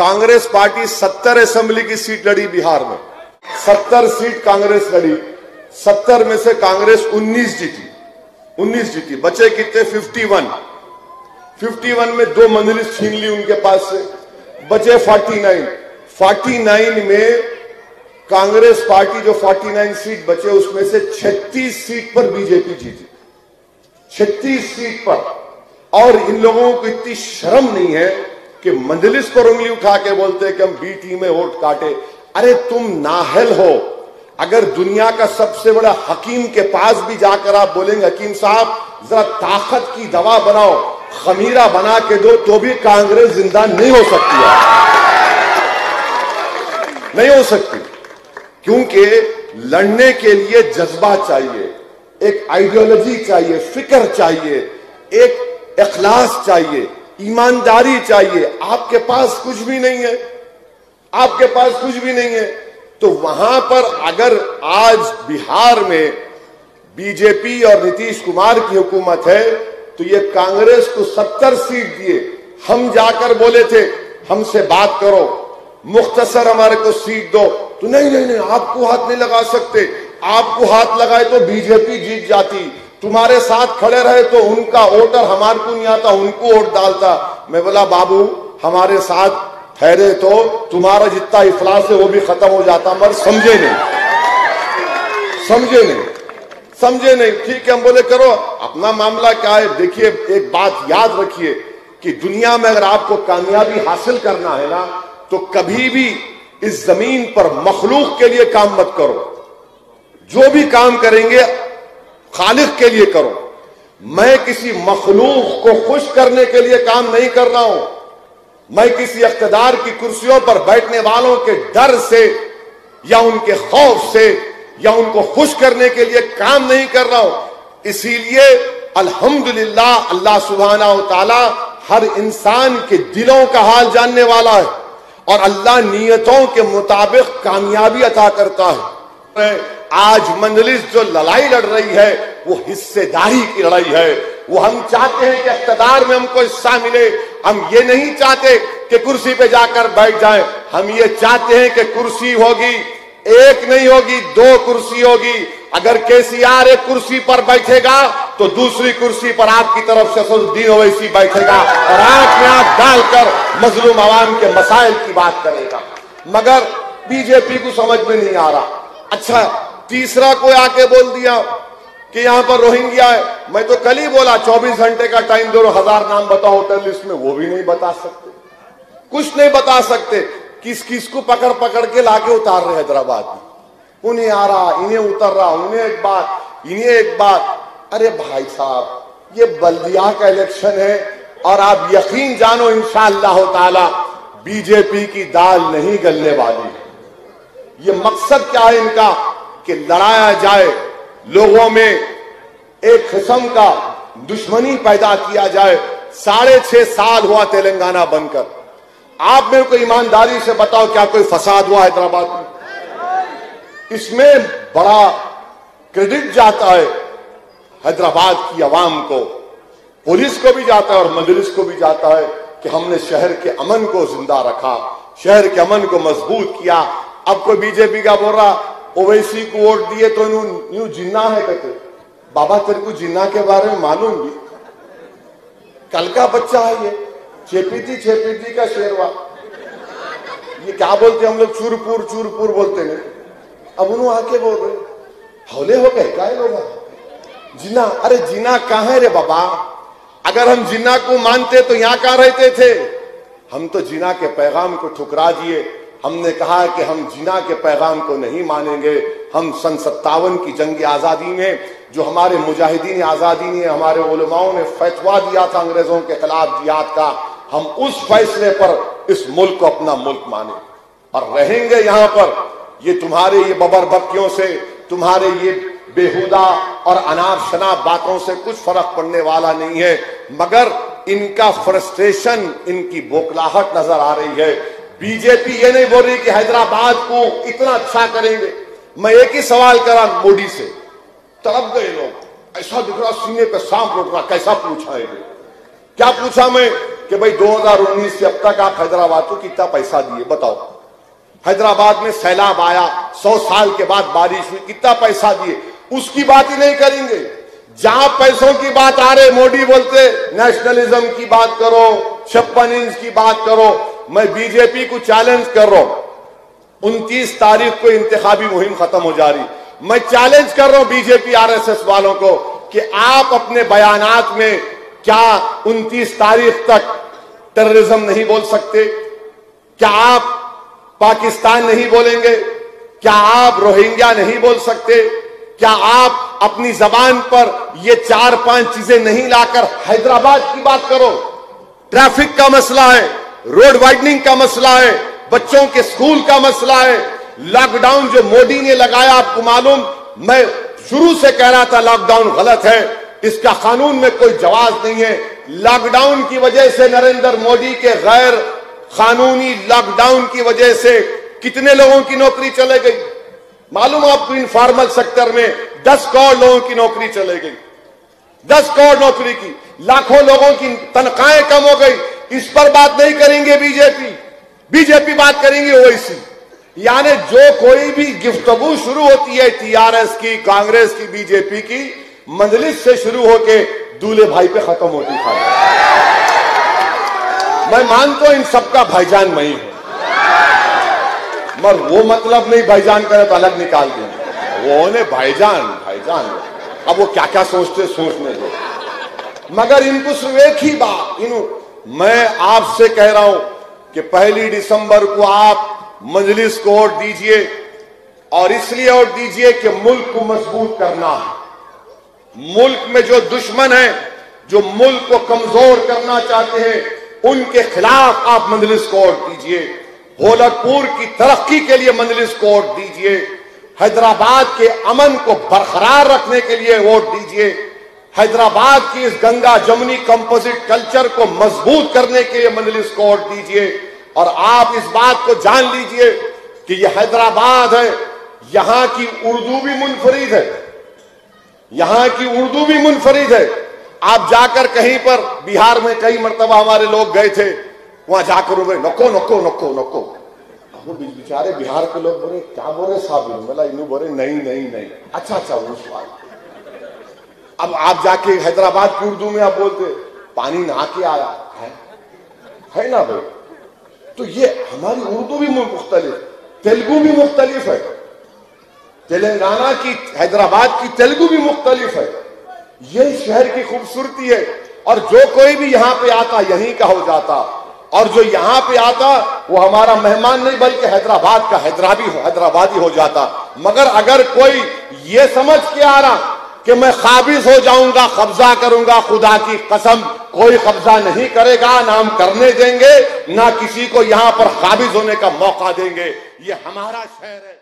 Congress party 70 assembly की seat लड़ी बिहार में, 70 सीट कांग्रेस लड़ी, 70 में से कांग्रेस 19 जीती, बचे कितने 51 में 2 मंजिल छीन ली उनके पास से, बचे 49 में कांग्रेस पार्टी जो 49 सीट बचे उसमें से 36 सीट पर बीजेपी जीती, 36 सीट पर। और इन लोगों को इतनी शर्म नहीं है कि मंजलिस पर उंगली उठा के बोलते हैं कि हम बी टीम में वोट काटे। अरे तुम नाहल हो। अगर दुनिया का सबसे बड़ा हकीम के पास भी जाकर आप बोलेंगे हकीम साहब जरा ताकत की दवा बनाओ, खमीरा बना के दो, तो भी कांग्रेस जिंदा नहीं हो सकती है, नहीं हो सकती। क्योंकि लड़ने के लिए जज्बा चाहिए, एक आइडियोलॉजी चाहिए, फिक्र चाहिए, एक इखलास चाहिए, ईमानदारी चाहिए। आपके पास कुछ भी नहीं है, आपके पास कुछ भी नहीं है। तो वहां पर अगर आज बिहार में बीजेपी और नीतीश कुमार की हुकूमत है तो ये कांग्रेस को 70 सीट दिए। हम जाकर बोले थे हमसे बात करो, मुख्तसर हमारे को सीट दो, तो नहीं आपको हाथ नहीं लगा सकते, आपको हाथ लगाए तो बीजेपी जीत जाती, तुम्हारे साथ खड़े रहे तो उनका वोटर हमारे को नहीं आता, उनको वोट डालता। मैं बोला बाबू हमारे साथ ठहरे तो तुम्हारा जितना इफलास है वो भी खत्म हो जाता, मगर समझे नहीं। ठीक है, हम बोले करो अपना मामला क्या है। देखिए एक बात याद रखिए कि दुनिया में अगर आपको कामयाबी हासिल करना है ना तो कभी भी इस जमीन पर मखलूक के लिए काम मत करो। जो भी काम करेंगे खालिक के लिए करो। मैं किसी मखलूक को खुश करने के लिए काम नहीं कर रहा हूं। मैं किसी इख्तिदार की कुर्सियों पर बैठने वालों के डर से या उनके खौफ से या उनको खुश करने के लिए काम नहीं कर रहा हूं। इसीलिए अल्हम्दुलिल्लाह अल्लाह सुब्हानहू व तआला हर इंसान के दिलों का हाल जानने वाला है और अल्लाह नियतों के मुताबिक कामयाबी अता करता है। आज मंजलिस जो लड़ाई लड़ रही है वो हिस्सेदारी की लड़ाई है। वो हम चाहते हैं कि इख्तिदार में हमको हिस्सा मिले। हम ये नहीं चाहते कि कुर्सी पे जाकर बैठ जाएं। हम ये चाहते हैं कि कुर्सी होगी, एक नहीं होगी, 2 कुर्सी होगी। अगर केसीआर एक कुर्सी पर बैठेगा तो दूसरी कुर्सी पर आपकी तरफ से असदुद्दीन ओवैसी बैठेगा और आंख में आंख डालकर मजलूम आवाम के मसाइल की बात करेगा। मगर बीजेपी को समझ में नहीं आ रहा। अच्छा, तीसरा कोई आके बोल दिया कि यहां पर रोहिंग्या है। मैं तो कल ही बोला 24 घंटे का टाइम दो, 1000 नाम बताओ होटल लिस्ट में, वो भी नहीं बता सकते, कुछ नहीं बता सकते। किस किस को पकड़ पकड़ के लाके उतार रहे हैदराबाद में। उन्हें आ रहा, इन्हें उतर रहा, उन्हें एक बात, इन्हें एक बात। अरे भाई साहब ये बल्दिया का इलेक्शन है और आप यकीन जानो इंशाअल्लाह ताला बीजेपी की दाल नहीं गलने वाली है। ये मकसद क्या है इनका कि लड़ाया जाए, लोगों में एक किस्म का दुश्मनी पैदा किया जाए। 6.5 साल हुआ तेलंगाना बनकर। आप मेरे को ईमानदारी से बताओ क्या कोई फसाद हुआ हैदराबाद में? इसमें बड़ा क्रेडिट जाता है हैदराबाद की आवाम को, पुलिस को भी जाता है और मजलिस को भी जाता है कि हमने शहर के अमन को जिंदा रखा, शहर के अमन को मजबूत किया। अब कोई बीजेपी का बोल रहा ओवैसी को वोट दिए तो यूं जिन्ना है कहते। बाबा तेरे को जिन्ना के बारे में मालूम भी? कल का बच्चा है ये, छेपीटी का शेरवा। ये क्या बोलते हम लोग, चूरपुर बोलते नहीं। अब उन्होंने आके बोल रहे हौले हो गए क्या लोग जिन्ना। अरे जिन्ना कहाँ है रे बाबा? अगर हम जिन्ना को मानते तो यहां कहां रहते थे? हम तो जिन्ना के पैगाम को ठुकरा दिए। हमने कहा कि हम जिन्ना के पैगाम को नहीं मानेंगे। हम सन 57 की जंग आजादी में जो हमारे मुजाहिदीन आजादी ने, हमारे उलमाओं ने फैसला दिया था अंग्रेजों के खिलाफ जिहाद का, हम उस फैसले पर इस मुल्क को अपना मुल्क माने और रहेंगे यहां पर। ये तुम्हारे ये बबरबक्कियों से, तुम्हारे ये बेहुदा और अनाप शनाप बातों से कुछ फर्क पड़ने वाला नहीं है। मगर इनका फ्रस्ट्रेशन, इनकी बोखलाहट नजर आ रही है। बीजेपी ये नहीं बोल रही कि हैदराबाद को इतना अच्छा करेंगे। मैं एक ही सवाल करा मोदी से, तड़प गए लोग, ऐसा दिख रहा सीने पे सांप उठ रहा। कैसा पूछा है? क्या पूछा मैं कि भाई 2019 से अब तक आप हैदराबाद को कितना पैसा दिए बताओ। हैदराबाद में सैलाब आया, 100 साल के बाद बारिश हुई, कितना पैसा दिए, उसकी बात ही नहीं करेंगे। जहां पैसों की बात आ रहे, मोदी बोलते नेशनलिज्म की बात करो, 56 इंच की बात करो। मैं बीजेपी को चैलेंज कर रहा हूं, 29 तारीख को इंतखाबी मुहिम खत्म हो जा रही, मैं चैलेंज कर रहा हूं बीजेपी आरएसएस वालों को कि आप अपने बयानात में क्या 29 तारीख तक टेररिज्म नहीं बोल सकते? क्या आप पाकिस्तान नहीं बोलेंगे? क्या आप रोहिंग्या नहीं बोल सकते? क्या आप अपनी जबान पर ये 4-5 चीजें नहीं लाकर हैदराबाद की बात करो? ट्रैफिक का मसला है, रोड वाइडनिंग का मसला है, बच्चों के स्कूल का मसला है, लॉकडाउन जो मोदी ने लगाया, आपको मालूम, मैं शुरू से कह रहा था लॉकडाउन गलत है, इसका कानून में कोई जवाब नहीं है। लॉकडाउन की वजह से, नरेंद्र मोदी के गैर कानूनी लॉकडाउन की वजह से कितने लोगों की नौकरी चले गई मालूम आपको? इनफॉर्मल सेक्टर में 10 करोड़ लोगों की नौकरी चले गई, 10 करोड़ नौकरी की, लाखों लोगों की तनख्वाहें कम हो गई। इस पर बात नहीं करेंगे बीजेपी बात करेंगे ओवैसी। यानी जो कोई भी गुफ्तगू शुरू होती है टीआरएस की, कांग्रेस की, बीजेपी की, मजलिस से शुरू होके दूल्हे भाई पे खत्म होती है। मैं मानता हूं इन सबका भाईजान मैं ही हूं, मगर वो मतलब नहीं भाईजान करे तो अलग निकाल दें, वो ने भाईजान अब वो क्या क्या सोचने दो। मगर इनको सिर्फ एक ही बात, मैं आपसे कह रहा हूं कि 1 दिसंबर को आप मजलिस को वोट दीजिए, और इसलिए वोट दीजिए कि मुल्क को मजबूत करना है। मुल्क में जो दुश्मन है, जो मुल्क को कमजोर करना चाहते हैं, उनके खिलाफ आप मजलिस को वोट दीजिए। भोलकपुर की तरक्की के लिए मजलिस को वोट दीजिए। हैदराबाद के अमन को बरकरार रखने के लिए वोट दीजिए। हैदराबाद की इस गंगा जमुनी कंपोजिट कल्चर को मजबूत करने के लिए मजलिस को वोट दीजिए। और आप इस बात को जान लीजिए कि यह हैदराबाद है, यहां की उर्दू भी मुनफरिद है, यहां की उर्दू भी मुनफरिद है। आप जाकर कहीं पर, बिहार में कई मरतबा हमारे लोग गए थे, वहां जाकर बोले नको नको नको नको, वो बेचारे बिहार के लोग बोले क्या बोले साहब, बोला इन्हों बोले नहीं, अच्छा वो सवाल। अब आप जाके हैदराबाद की उर्दू में आप बोलते पानी नहा के आया है ना भाई। तो ये हमारी उर्दू भी मुख्तलिफ, तेलुगु भी मुख्तलिफ है, तेलंगाना की, हैदराबाद की तेलुगु भी मुख्तलिफ है। ये शहर की खूबसूरती है, और जो कोई भी यहां पे आता यहीं का हो जाता, और जो यहां पे आता वो हमारा मेहमान नहीं बल्कि हैदराबाद का हैदराबादी हो जाता। मगर अगर कोई ये समझ के आ रहा कि मैं काबिज हो जाऊंगा, कब्जा करूंगा, खुदा की कसम कोई कब्जा नहीं करेगा, ना हम करने देंगे, ना किसी को यहां पर काबिज होने का मौका देंगे। ये हमारा शहर है।